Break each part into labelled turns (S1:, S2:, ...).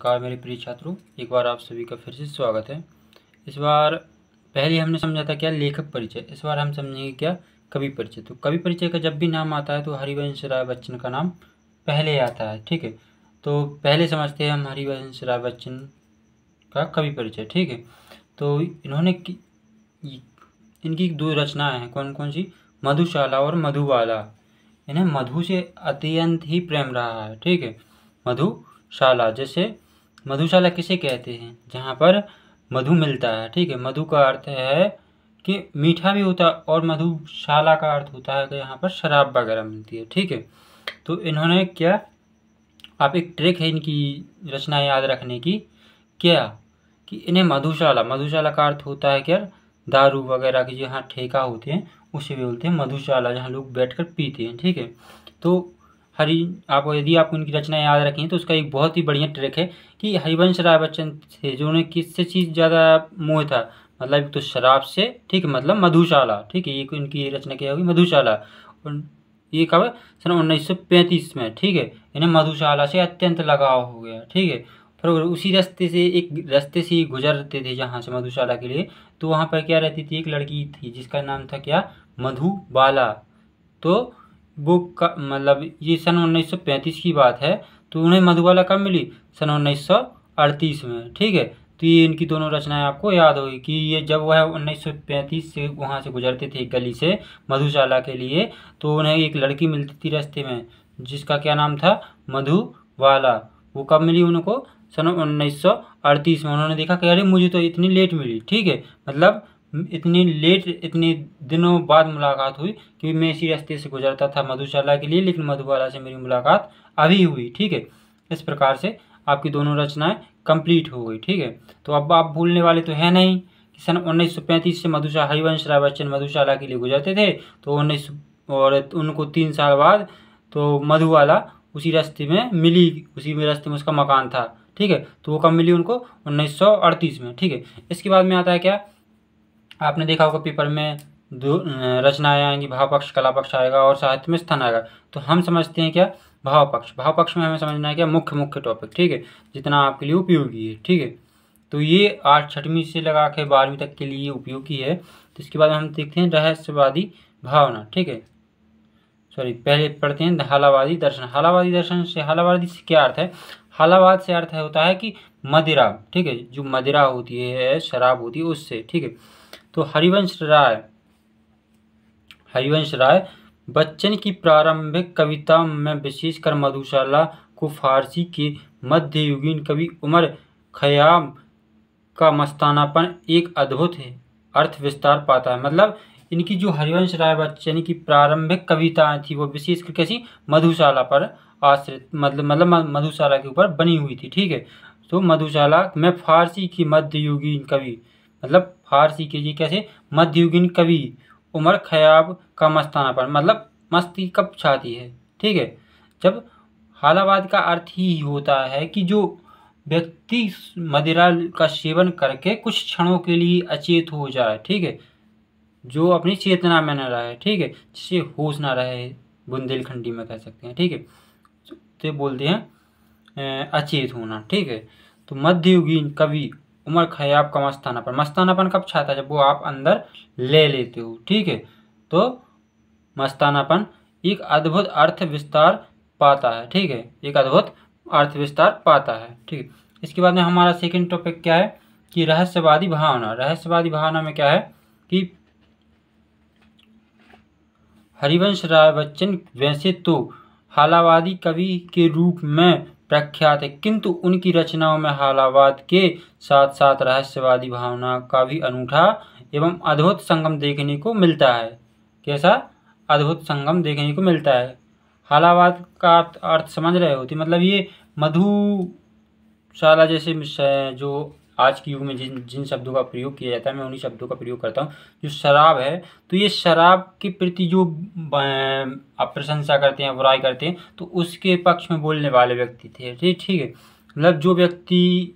S1: नमस्कार मेरे प्रिय छात्रों, एक बार आप सभी का फिर से स्वागत है। इस बार पहले हमने समझा था क्या लेखक परिचय, इस बार हम समझेंगे क्या कवि परिचय। तो कवि परिचय का जब भी नाम आता है तो हरिवंश राय बच्चन का नाम पहले आता है, ठीक है। तो पहले समझते हैं हम हरिवंश राय बच्चन का कवि परिचय, ठीक है। तो इनकी दो रचनाएं हैं, कौन कौन सी, मधुशाला और मधुबाला। इन्हें मधु से अत्यंत ही प्रेम रहा है, ठीक है। मधुशाला, जैसे मधुशाला किसे कहते हैं, जहाँ पर मधु मिलता है, ठीक है। मधु का अर्थ है कि मीठा भी होता है और मधुशाला का अर्थ होता है कि यहाँ पर शराब वगैरह मिलती है, ठीक है। तो इन्होंने क्या, आप एक ट्रिक है इनकी रचनाएं याद रखने की, क्या कि इन्हें मधुशाला का अर्थ होता है क्या, दारू वगैरह की जहाँ ठेका होते हैं उसे भी बोलते हैं मधुशाला, जहाँ लोग बैठकर पीते हैं, ठीक है। तो यदि आप उनकी रचना याद रखें तो उसका एक बहुत ही बढ़िया ट्रिक है कि हरिवंश राय बच्चन थे जो उन्हें किससे चीज़ ज़्यादा मोह था, मतलब तो शराब से, ठीक है, मतलब मधुशाला, ठीक है। ये इनकी रचना क्या होगी, मधुशाला। और ये कब, सन 1935 में, ठीक है। इन्हें मधुशाला से अत्यंत लगाव हो गया, ठीक है। फिर उसी रास्ते से गुजरते थे जहाँ से मधुशाला के लिए, तो वहाँ पर क्या रहती थी, एक लड़की थी जिसका नाम था क्या, मधुबाला। तो वो मतलब ये सन 1935 की बात है। तो उन्हें मधुबाला कब मिली, सन 1938 में, ठीक है। तो ये इनकी दोनों रचनाएं आपको याद होगी कि ये जब वह 1935 से वहाँ से गुजरते थे गली से मधुशाला के लिए, तो उन्हें एक लड़की मिलती थी रास्ते में जिसका क्या नाम था, मधुबाला। वो कब मिली उनको, सन 1938 में। उन्होंने देखा कि अरे मुझे तो इतनी लेट मिली, ठीक है, मतलब इतने दिनों बाद मुलाकात हुई कि मैं इसी रास्ते से गुजरता था मधुशाला के लिए, लेकिन मधुबाला से मेरी मुलाकात अभी हुई, ठीक है। इस प्रकार से आपकी दोनों रचनाएं कंप्लीट हो गई, ठीक है। तो अब आप भूलने वाले तो है नहीं कि सन 1935 से हरिवंश राय बच्चन मधुशाला के लिए गुजरते थे, तो उनको 3 साल बाद तो मधुबाला उसी रास्ते में मिली, उसी में रास्ते में उसका मकान था, ठीक है। तो वो कब मिली उनको, 1938 में, ठीक है। इसके बाद में आता है क्या, आपने देखा होगा पेपर में दो रचनाएं आएंगी, भाव पक्ष, कला पक्ष आएगा और साहित्य में स्थान आएगा। तो हम समझते हैं क्या, भाव पक्ष में हमें समझना है क्या, मुख्य टॉपिक, ठीक है, जितना आपके लिए उपयोगी है, ठीक है। तो ये 6वीं से लगा के 12वीं तक के लिए उपयोगी है। तो इसके बाद हम देखते हैं रहस्यवादी भावना, ठीक है। पहले पढ़ते हैं हालावादी दर्शन। हालावादी से क्या अर्थ है, हालावाद से अर्थ होता है कि मदिरा, ठीक है, जो मदिरा होती है, शराब होती है, उससे, ठीक है। तो हरिवंश राय बच्चन की प्रारंभिक कविता में विशेषकर मधुशाला को फारसी के मध्ययुगीन कवि उमर खयाम का मस्तानापन एक अद्भुत अर्थ विस्तार पाता है। मतलब इनकी जो हरिवंश राय बच्चन की प्रारंभिक कविताएं थी वो विशेषकर कैसी, मधुशाला पर आश्रित, मतलब मधुशाला के ऊपर बनी हुई थी, ठीक है। तो मधुशाला में फारसी की मध्ययुगीन कवि, मतलब फारसी के ये कैसे, मध्ययुगीन कवि उमर खयाम का मस्तानापन, मतलब मस्ती कब छाती है, ठीक है, जब हालावाद का अर्थ ही होता है कि जो व्यक्ति मदिरा का सेवन करके कुछ क्षणों के लिए अचेत हो जाए, ठीक है, जो अपनी चेतना में न रहे, ठीक है, जिससे होश ना रहे, बुंदेलखंडी में कह सकते हैं, ठीक है, तो बोलते हैं अचेत होना, ठीक है। तो मध्ययुगीन कवि उमर खयाम का मस्तानापन कब छाता है, जब वो आप अंदर ले लेते हो, ठीक है। तो मस्तानापन एक अद्भुत अर्थ विस्तार पाता है, ठीक है, एक अद्भुत अर्थ विस्तार पाता है, ठीक है। इसके बाद में हमारा सेकंड टॉपिक क्या है कि रहस्यवादी भावना में क्या है कि हरिवंश राय बच्चन वैसे तो हालावादी कवि के रूप में प्रख्यात है, किंतु उनकी रचनाओं में हालावाद के साथ साथ रहस्यवादी भावना का भी अनूठा एवं अद्भुत संगम देखने को मिलता है। कैसा अद्भुत संगम देखने को मिलता है। हालावाद का अर्थ समझ रहे होती, मतलब ये मधुशाला जैसे जो आज के युग में जिन शब्दों का प्रयोग किया जाता है, मैं उन्हीं शब्दों का प्रयोग करता हूँ। जो शराब है, तो ये शराब के प्रति जो आप प्रशंसा करते हैं, बुराई करते हैं, तो उसके पक्ष में बोलने वाले व्यक्ति थे, ठीक है। मतलब जो व्यक्ति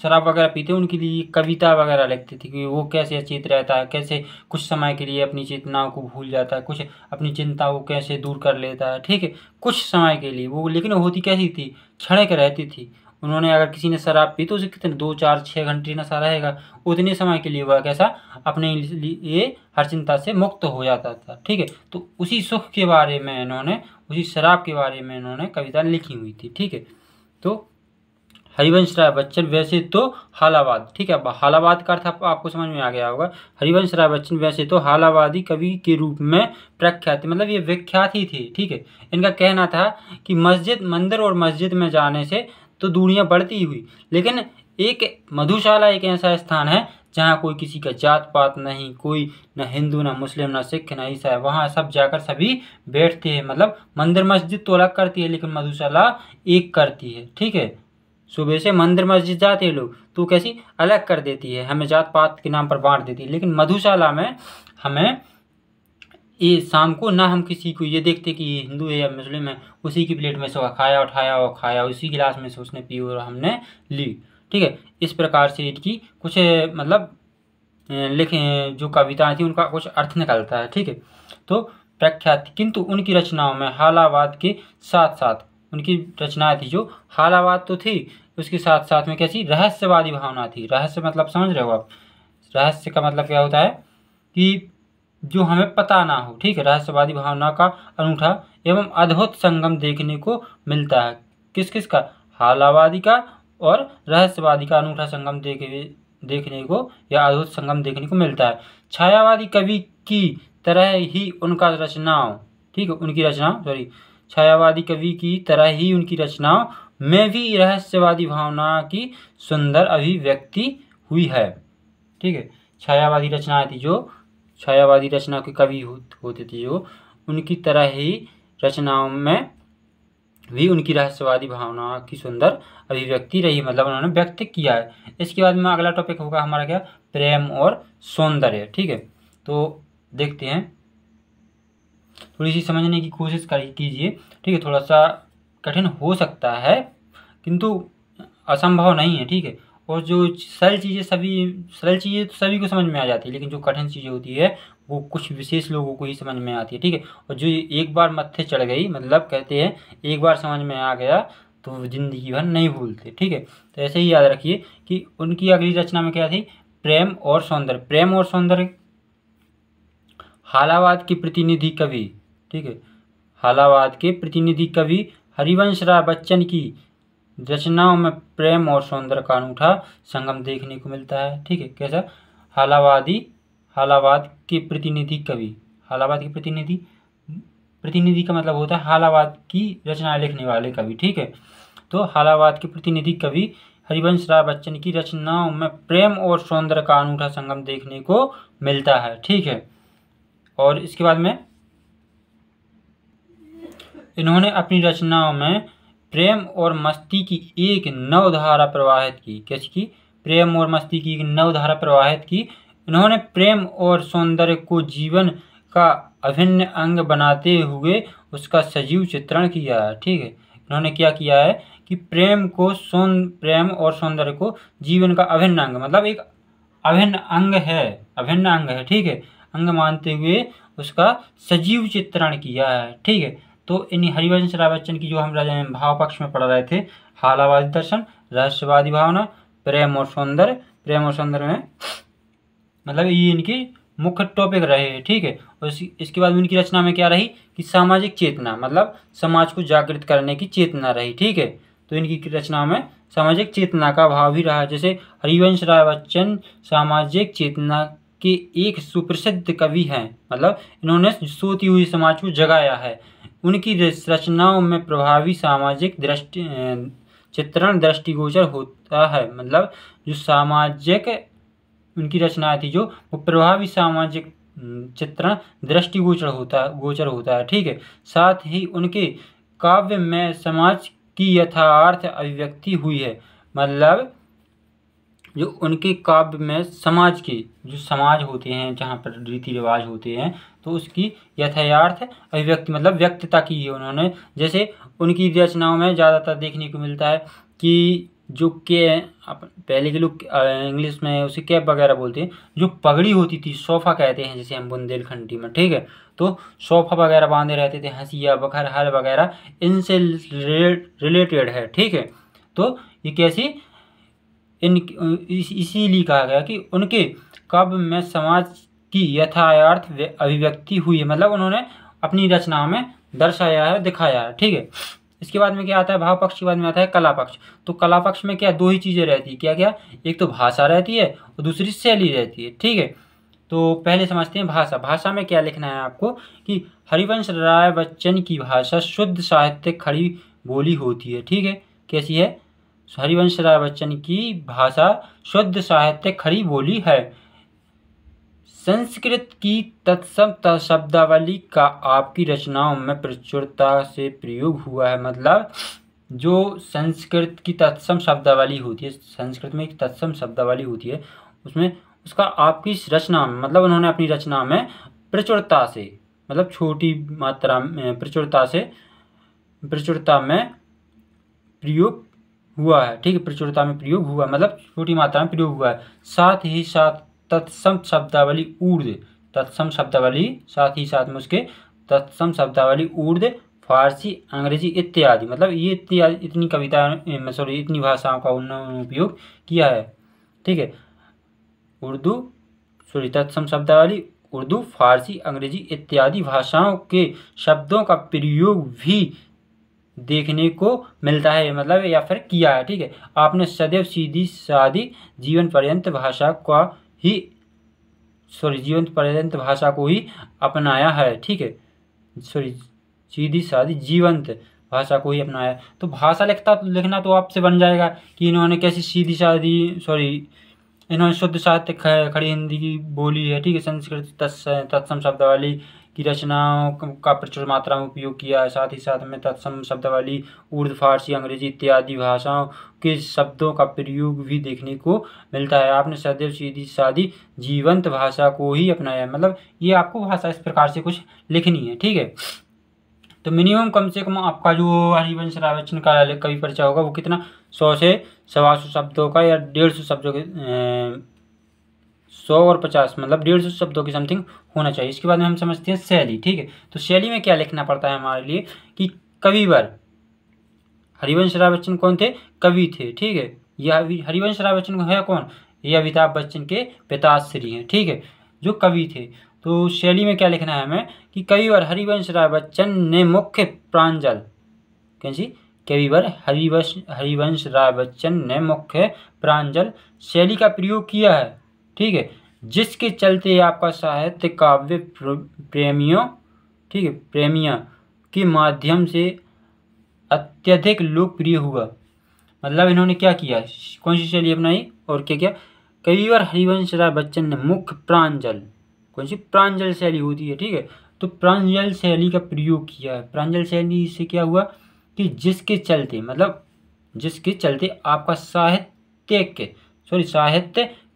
S1: शराब वगैरह पीते हैं उनके लिए कविता वगैरह लिखते थे कि वो कैसे अचेत रहता है, कैसे कुछ समय के लिए अपनी चेतनाओं को भूल जाता है, कुछ अपनी चिंता को कैसे दूर कर लेता है, ठीक है, कुछ समय के लिए वो, लेकिन होती कैसी थी, क्षणिक रहती थी। उन्होंने अगर किसी ने शराब पी तो उसे कितने 2 4 6 घंटे नशा रहेगा, उतने समय के लिए वह कैसा अपने लिए हर चिंता से मुक्त हो जाता था। ठीक है, तो उसी सुख के बारे में इन्होंने, उसी शराब के बारे में इन्होंने कविता लिखी हुई थी। ठीक है, तो हरिवंश राय बच्चन वैसे तो हालावाद, ठीक है, अब हालावाद का अर्थ आपको समझ में आ गया होगा। हरिवंश राय बच्चन वैसे तो हालावादी कवि के रूप में प्रख्यात, मतलब ये विख्यात ही थे। ठीक है, इनका कहना था कि मंदिर और मस्जिद में जाने से तो दूरियां बढ़ती हुई, लेकिन एक मधुशाला एक ऐसा स्थान है जहाँ कोई किसी का जात पात नहीं, कोई न हिंदू न मुस्लिम न सिख न ईसाई, वहाँ सब जाकर सभी बैठते हैं। मतलब मंदिर मस्जिद तो अलग करती है लेकिन मधुशाला एक करती है। ठीक है, सुबह से मंदिर मस्जिद जाते हैं लोग तो कैसी अलग कर देती है, हमें जात पात के नाम पर बांट देती है, लेकिन मधुशाला में हमें ये शाम को ना हम किसी को ये देखते कि ये हिंदू है या मुस्लिम है, उसी की प्लेट में से खाया उठाया और खाया, उसी गिलास में से उसने पी और हमने ली। ठीक है, इस प्रकार से इनकी कुछ मतलब लिखे जो कविताएं थी उनका कुछ अर्थ निकलता है। ठीक है, तो प्रख्यात, किंतु उनकी रचनाओं में हालावाद के साथ साथ, उनकी रचनाएं थी जो हालावाद तो थी, उसके साथ साथ में कैसी रहस्यवादी भावना थी। रहस्य मतलब समझ रहे हो आप, रहस्य का मतलब क्या होता है कि जो हमें पता ना हो। ठीक है, रहस्यवादी भावना का अनूठा एवं अद्भुत संगम देखने को मिलता है। किस किस का, हालावादी का और रहस्यवादी का अनूठा संगम देखने को या अद्भुत संगम देखने को मिलता है। छायावादी कवि की तरह ही उनका रचनाओं, ठीक है, उनकी रचना छायावादी कवि की तरह ही उनकी रचनाओं में भी रहस्यवादी भावना की सुंदर अभिव्यक्ति हुई है। ठीक है, छायावादी रचनाएं थी जो छायावादी रचना के कवि होते थे जो, उनकी तरह ही रचनाओं में भी उनकी रहस्यवादी भावना की सुंदर अभिव्यक्ति रही, मतलब उन्होंने व्यक्त किया है। इसके बाद में अगला टॉपिक होगा हमारा क्या, प्रेम और सौंदर्य। ठीक है, तो देखते हैं, थोड़ी सी समझने की कोशिश कीजिए। ठीक है, थोड़ा सा कठिन हो सकता है किंतु असंभव नहीं है। ठीक है, और जो सरल चीज़ें तो सभी को समझ में आ जाती है, लेकिन जो कठिन चीज़ें होती है वो कुछ विशेष लोगों को ही समझ में आती है। ठीक है, और जो एक बार मत्थे चढ़ गई, मतलब कहते हैं एक बार समझ में आ गया तो जिंदगी भर नहीं भूलते। ठीक है, तो ऐसे ही याद रखिए कि उनकी अगली रचना में क्या थी, प्रेम और सौंदर्य। प्रेम और सौंदर्य, हालावाद के प्रतिनिधि कवि, ठीक है, हालावाद के प्रतिनिधि कवि हरिवंश राय बच्चन की रचनाओं में प्रेम और सौंदर्य का अनूठा संगम देखने को मिलता है। ठीक है, कैसा, हालावाद के प्रतिनिधि कवि, हालावाद के प्रतिनिधि का मतलब होता है हालावाद की रचना लिखने वाले कवि। ठीक है, तो हालावाद के प्रतिनिधि कवि हरिवंश राय बच्चन की रचनाओं में प्रेम और सौंदर्य का अनूठा संगम देखने को मिलता है। ठीक है, और इसके बाद में इन्होंने अपनी रचनाओं में प्रेम और मस्ती की एक नवधारा प्रवाहित की। कैसी की, प्रेम और मस्ती की एक नवधारा प्रवाहित की। इन्होंने प्रेम और सौंदर्य को जीवन का अभिन्न अंग बनाते हुए उसका सजीव चित्रण किया है। ठीक है, इन्होंने क्या किया है कि प्रेम और सौंदर्य को जीवन का अभिन्न अंग, मतलब एक अभिन्न अंग है। ठीक है, अंग मानते हुए उसका सजीव चित्रण किया है। ठीक है, तो इन हरिवंश राय बच्चन की जो हम भाव पक्ष में पढ़ रहे थे, हालावादी दर्शन, रहस्यवादी भावना, प्रेम और सौंदर्य में मतलब ये इनके मुख्य टॉपिक रहे हैं। ठीक है, और इसके बाद इनकी रचना में क्या रही कि सामाजिक चेतना, मतलब समाज को जागृत करने की चेतना रही। ठीक है, तो इनकी रचना में सामाजिक चेतना का भाव भी रहा। जैसे हरिवंश राय बच्चन सामाजिक चेतना के एक सुप्रसिद्ध कवि हैं, मतलब इन्होंने सोती हुई समाज को जगाया है। उनकी रचनाओं में प्रभावी सामाजिक चित्रण दृष्टिगोचर होता है, मतलब जो सामाजिक उनकी रचनाएं थी जो वो प्रभावी सामाजिक चित्रण गोचर होता है। ठीक है, साथ ही उनके काव्य में समाज की यथार्थ अभिव्यक्ति हुई है, मतलब जो उनके काव्य में समाज के जो समाज होते हैं जहाँ पर रीति रिवाज होते हैं तो उसकी यथार्थ अभिव्यक्ति मतलब व्यक्तता की है उन्होंने। जैसे उनकी रचनाओं में ज़्यादातर देखने को मिलता है कि जो पहले के लोग इंग्लिश में उसे कैप वगैरह बोलते हैं, जो पगड़ी होती थी, सोफा कहते हैं जिसे हम बुंदेलखंडी में। ठीक है, तो सोफा वगैरह बांधे रहते थे, हंसिया बखर हल वगैरह इनसे रिलेटेड है। ठीक है, तो ये कैसी इसीलिए कहा गया कि उनके काव्य में समाज की यथार्थ अभिव्यक्ति हुई है, मतलब उन्होंने अपनी रचनाओं में दर्शाया है, दिखाया है। ठीक है, इसके बाद में क्या आता है, भाव पक्ष के बाद में आता है कला पक्ष। तो कला पक्ष में क्या दो ही चीज़ें रहती है, क्या क्या, एक तो भाषा रहती है और दूसरी शैली रहती है। ठीक है, तो पहले समझते हैं भाषा। भाषा में क्या लिखना है आपको कि हरिवंश राय बच्चन की भाषा शुद्ध साहित्य खड़ी बोली होती है। ठीक है, कैसी है, हरिवंश राय बच्चन की भाषा शुद्ध साहित्य खड़ी बोली है। संस्कृत की तत्सम शब्दावली का आपकी रचनाओं में प्रचुरता से प्रयोग हुआ है। मतलब जो संस्कृत की तत्सम शब्दावली होती है, संस्कृत में एक तत्सम शब्दावली होती है, उसमें उसका आपकी रचना में, मतलब उन्होंने अपनी रचना में प्रचुरता से, मतलब छोटी मात्रा में प्रचुरता में प्रयोग हुआ है। ठीक है, प्रचुरता में प्रयोग हुआ मतलब छोटी मात्रा में प्रयोग हुआ है। साथ ही साथ तत्सम शब्दावली ऊर्द, तत्सम शब्दावली साथ ही साथ में उसके तत्सम शब्दावली उर्द, फारसी, अंग्रेजी इत्यादि, मतलब ये इतनी कविता इतनी भाषाओं का उन्होंने उपयोग किया है। ठीक है, तत्सम शब्दावली उर्दू, फारसी, अंग्रेजी इत्यादि भाषाओं के शब्दों का प्रयोग भी देखने को मिलता है, मतलब या फिर किया है। ठीक है, आपने सदैव सीधी सादी जीवन पर्यंत भाषा को ही अपनाया है। ठीक है, सीधी सादी जीवंत भाषा को ही अपनाया। तो भाषा लिखना तो आपसे बन जाएगा कि इन्होंने कैसी सीधी सादी इन्होंने शुद्ध साहित्य खड़ी हिंदी की बोली है। ठीक है, संस्कृत तत्सम शब्दावली की रचनाओं का प्रचुर मात्रा में उपयोग किया है। साथ ही साथ में तत्सम शब्दावली उर्दू, फारसी, अंग्रेजी इत्यादि भाषाओं के शब्दों का प्रयोग भी देखने को मिलता है। आपने सदैव सीधी सादी जीवंत भाषा को ही अपनाया है, मतलब ये आपको भाषा इस प्रकार से कुछ लिखनी है। ठीक है, तो मिनिमम कम से कम आपका जो हरिवंश राय बच्चन का कवि परिचय होगा वो कितना 100 से 125 शब्दों का या 150 शब्दों के 100 और 50 मतलब 150 शब्दों की समथिंग होना चाहिए। इसके बाद में हम समझते हैं शैली। ठीक है, तो शैली में क्या लिखना पड़ता है हमारे लिए कि कविवर हरिवंश राय बच्चन कौन थे, कवि थे। ठीक है, यह हरिवंश राय बच्चन है कौन, ये अमिताभ बच्चन के पिताश्री हैं। ठीक है, जो कवि थे। तो शैली में क्या लिखना है हमें कि कविवर हरिवंश राय बच्चन ने मुख्य प्रांजल, कैसी, कविवर हरिवंश राय बच्चन ने मुख्य प्रांजल शैली का प्रयोग किया है। ठीक है, जिसके चलते आपका साहित्य काव्य प्रेमियों, ठीक है, प्रेमियों के माध्यम से अत्यधिक लोकप्रिय हुआ। मतलब इन्होंने क्या किया, कौन सी शैली अपनाई और क्या क्या, कविवर हरिवंश राय बच्चन ने मुख्य प्रांजल, कौन सी, प्रांजल शैली होती है। ठीक है, तो प्रांजल शैली का प्रयोग किया है। प्रांजल शैली से क्या हुआ कि जिसके चलते, मतलब जिसके चलते आपका साहित्य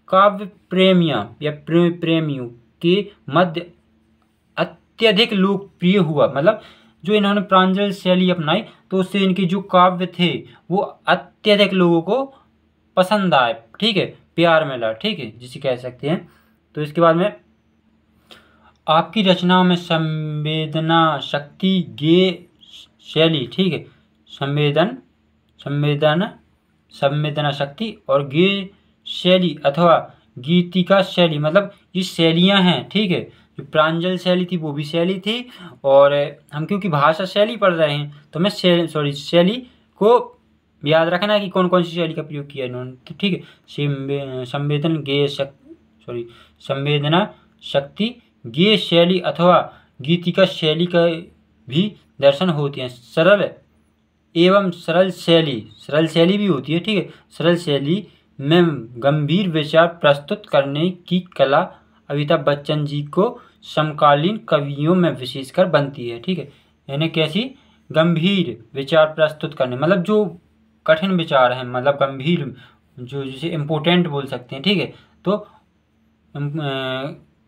S1: काव्य प्रेमियों या प्रेमियों के मध्य अत्यधिक लोकप्रिय हुआ। मतलब जो इन्होंने प्रांजल शैली अपनाई तो उससे इनके जो काव्य थे वो अत्यधिक लोगों को पसंद आए। ठीक है, प्यार मिला। ठीक है, जिसे कह सकते हैं। तो इसके बाद में आपकी रचनाओं में संवेदना शक्ति गेय शैली, ठीक है, संवेदना शक्ति और गेय शैली अथवा गीतिका शैली, मतलब ये शैलियां हैं। ठीक है, जो प्रांजल शैली थी वो भी शैली थी, और हम क्योंकि भाषा शैली पढ़ रहे हैं तो मैं शैली को याद रखना है कि कौन कौन सी शैली का प्रयोग किया इन्होंने। तो ठीक है, संवेदना शक्ति गेय शैली अथवा गीतिका शैली का भी दर्शन होते हैं। सरल एवं सरल शैली भी होती है। ठीक है, सरल शैली में गंभीर विचार प्रस्तुत करने की कला अमिताभ बच्चन जी को समकालीन कवियों में विशेषकर बनती है। ठीक है, यानी कैसी, गंभीर विचार प्रस्तुत करने, मतलब जो कठिन विचार हैं, मतलब गंभीर, जो जिसे इम्पोर्टेंट बोल सकते हैं। ठीक है, तो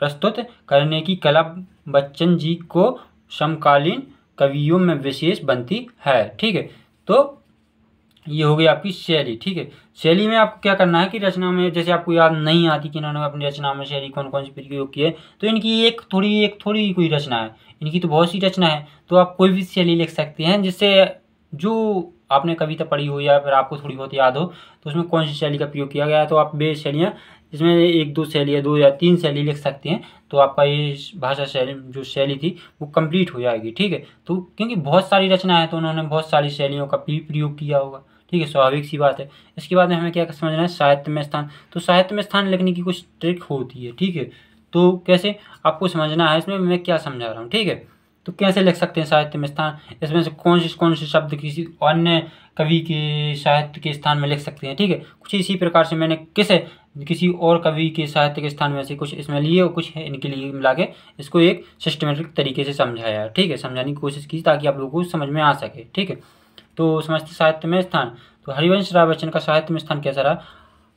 S1: प्रस्तुत करने की कला बच्चन जी को समकालीन कवियों में विशेष बनती है। ठीक है, तो ये हो गई आपकी शैली। ठीक है, शैली में आपको क्या करना है कि रचना में, जैसे आपको याद नहीं आती कि इन्होंने अपनी रचना में शैली कौन कौन सी प्रयोग की है, तो इनकी एक थोड़ी कोई रचना है, इनकी तो बहुत सी रचना है। तो आप कोई भी शैली लिख सकते हैं जिससे जो आपने कविता पढ़ी हो या फिर आपको थोड़ी बहुत याद हो तो उसमें कौन सी शैली का प्रयोग किया गया है, तो आप वे शैलियाँ इसमें 1-2 शैली या 2 या 3 शैली लिख सकते हैं, तो आपका ये भाषा शैली जो शैली थी वो कंप्लीट हो जाएगी। ठीक है, तो क्योंकि बहुत सारी रचना है तो उन्होंने बहुत सारी शैलियों का भी प्रयोग किया होगा। ठीक है, स्वाभाविक सी बात है। इसके बाद में हमें क्या समझना है, साहित्य में स्थान। तो साहित्य में स्थान लिखने की कुछ ट्रिक होती है। ठीक है, तो कैसे आपको समझना है, इसमें मैं क्या समझा रहा हूँ। ठीक है, तो कैसे लिख सकते हैं साहित्य में स्थान, इसमें से कौन से शब्द किसी अन्य कवि के साहित्य के स्थान में लिख सकते हैं। ठीक है, कुछ इसी प्रकार से मैंने किसी और कवि के साहित्य के स्थान में से कुछ इसमें लिए और कुछ है इनके लिए मिला के इसको एक सिस्टमेटिक तरीके से समझाया। ठीक है, समझाने की कोशिश की ताकि आप लोगों को समझ में आ सके। ठीक है, तो समझते साहित्य में स्थान। तो हरिवंश राय बच्चन का साहित्य में स्थान कैसा रहा,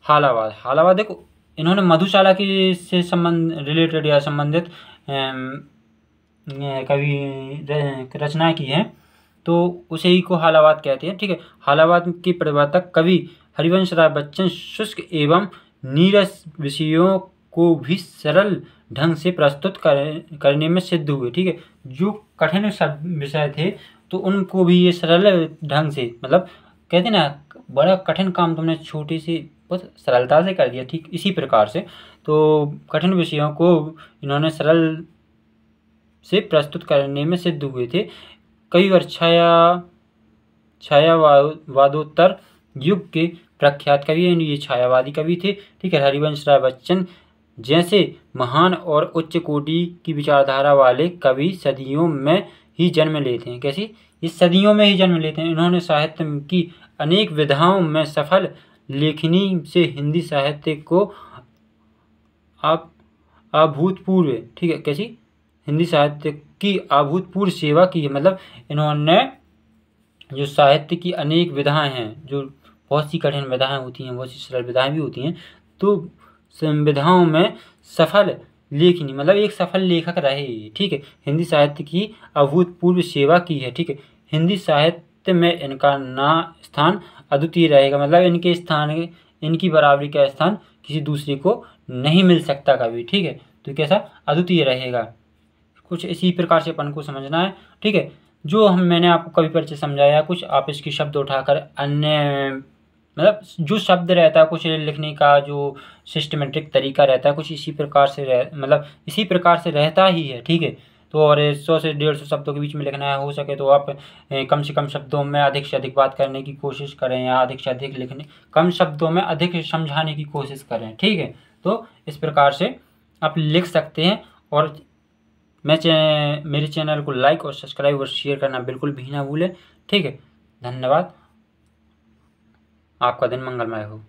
S1: हालावाद। हालावाद देखो इन्होंने मधुशाला की से संबंध रिलेटेड या संबंधित कवि रचनाएं की हैं, तो उसे ही को हालावाद कहते हैं। ठीक है, हालावाद के प्रवर्तक कवि हरिवंश राय बच्चन शुष्क एवं नीरस विषयों को भी सरल ढंग से प्रस्तुत करने में सिद्ध हुए। ठीक है, जो कठिन विषय थे तो उनको भी ये सरल ढंग से, मतलब कहते ना बड़ा कठिन काम तुमने छोटी सी बहुत सरलता से कर दिया। ठीक इसी प्रकार से तो कठिन विषयों को इन्होंने सरल से प्रस्तुत करने में सिद्ध हुए थे। कई बार छायावादोत्तर युग के प्रख्यात कवि हैं, ये छायावादी कवि थे। ठीक है, हरिवंश राय बच्चन जैसे महान और उच्च कोटि की विचारधारा वाले कवि सदियों में ही जन्म लेते हैं। कैसी, ये सदियों में ही जन्म लेते हैं। इन्होंने साहित्य की अनेक विधाओं में सफल लेखनी से हिंदी साहित्य को अभूतपूर्व, ठीक है, कैसी, हिंदी साहित्य की अभूतपूर्व सेवा की है। मतलब इन्होंने जो साहित्य की अनेक विधाएं हैं, जो बहुत सी कठिन विधाएं होती हैं, बहुत सी सरल विधाएं भी होती हैं, तो विधाओं में सफल लेखनी, मतलब एक सफल लेखक रहे। ठीक है, हिंदी साहित्य की अभूतपूर्व सेवा की है। ठीक है, हिंदी साहित्य में इनका स्थान अद्वितीय रहेगा, मतलब इनकी बराबरी का स्थान किसी दूसरे को नहीं मिल सकता कभी। ठीक है, तो कैसा अद्वितीय रहेगा। कुछ इसी प्रकार से अपन को समझना है। ठीक है, जो मैंने आपको कवि परिचय समझाया, कुछ आप इसके शब्द उठाकर अन्य, मतलब जो शब्द रहता है कुछ लिखने का जो सिस्टमेटिक तरीका रहता है कुछ इसी प्रकार से मतलब इसी प्रकार से रहता ही है। ठीक है, तो और 100 से 150 शब्दों के बीच में लिखना है, हो सके तो आप कम से कम शब्दों में अधिक से अधिक बात करने की कोशिश करें, या अधिक से अधिक लिखने, कम शब्दों में अधिक समझाने की कोशिश करें। ठीक है, तो इस प्रकार से आप लिख सकते हैं। और मेरे चैनल को लाइक और सब्सक्राइब और शेयर करना बिल्कुल भी ना भूलें। ठीक है, धन्यवाद, आपका दिन मंगलमय हो।